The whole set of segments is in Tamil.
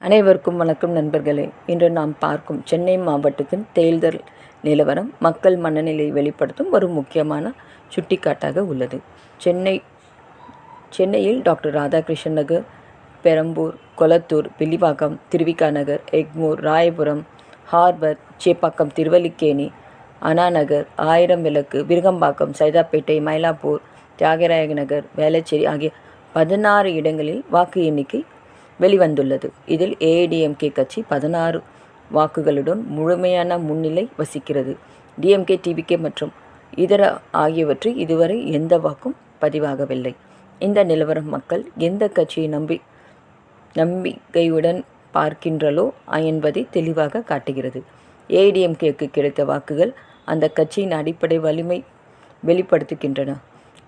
அனைவருக்கும் வணக்கம் நண்பர்களே. இன்று நாம் பார்க்கும் சென்னை மாவட்டத்தின் தேர்தல் நிலவரம் மக்கள் மனநிலையை வெளிப்படுத்தும் ஒரு முக்கியமான சுட்டிக்காட்டாக உள்ளது. சென்னையில் டாக்டர் ராதாகிருஷ்ணன் நகர், பெரம்பூர், கொளத்தூர், வில்லிவாக்கம், திருவிக நகர், எக்மூர், ராயபுரம், ஹார்பர், சேப்பாக்கம், திருவல்லிக்கேணி, அண்ணா நகர், ஆயிரம் விளக்கு, விருகம்பாக்கம், சைதாப்பேட்டை, மயிலாப்பூர், தியாகராய நகர், வேளச்சேரி ஆகிய 16 இடங்களில் வாக்கு எண்ணிக்கை வெளிவந்துள்ளது. இதில் ஏஐடிஎம்கே கட்சி 16 வாக்குகளுடன் முழுமையான முன்னிலை வசிக்கிறது. டிஎம்கே, டிவிகே மற்றும் இதர ஆகியவற்றில் இதுவரை எந்த வாக்கும் பதிவாகவில்லை. இந்த நிலவரம் மக்கள் எந்த கட்சியை நம்பிக்கையுடன் பார்க்கின்றளோ என்பதை தெளிவாக காட்டுகிறது. ஏஐடிஎம்கேக்கு கிடைத்த வாக்குகள் அந்த கட்சியின் அடிப்படை வலிமை வெளிப்படுத்துகின்றன.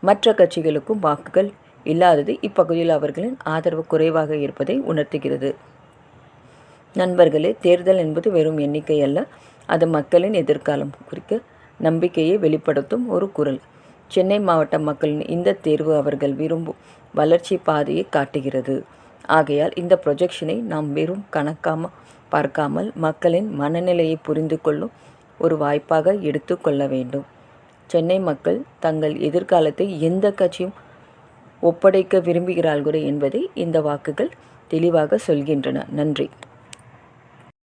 மற்ற கட்சிகளுக்கும் வாக்குகள் இல்லாதது இப்பகுதியில் அவர்களின் ஆதரவு குறைவாக இருப்பதை உணர்த்துகிறது. நண்பர்களே, தேர்தல் என்பது வெறும் எண்ணிக்கை அல்ல, அது மக்களின் எதிர்காலம் குறிக்க நம்பிக்கையை வெளிப்படுத்தும் ஒரு குரல். சென்னை மாவட்ட மக்களின் இந்த தேர்வு அவர்கள் விரும்பும் வளர்ச்சி பாதையை காட்டுகிறது. ஆகையால் இந்த ப்ரொஜெக்ஷனை நாம் வெறும் பார்க்காமல் மக்களின் மனநிலையை புரிந்து கொள்ளும் ஒரு வாய்ப்பாக எடுத்து கொள்ள வேண்டும். சென்னை மக்கள் தங்கள் எதிர்காலத்தை எந்த கட்சியும் ஒப்படைக்க விரும்புகிறார்கள் என்பதை இந்த வாக்குகள் தெளிவாக சொல்கின்றன. நன்றி.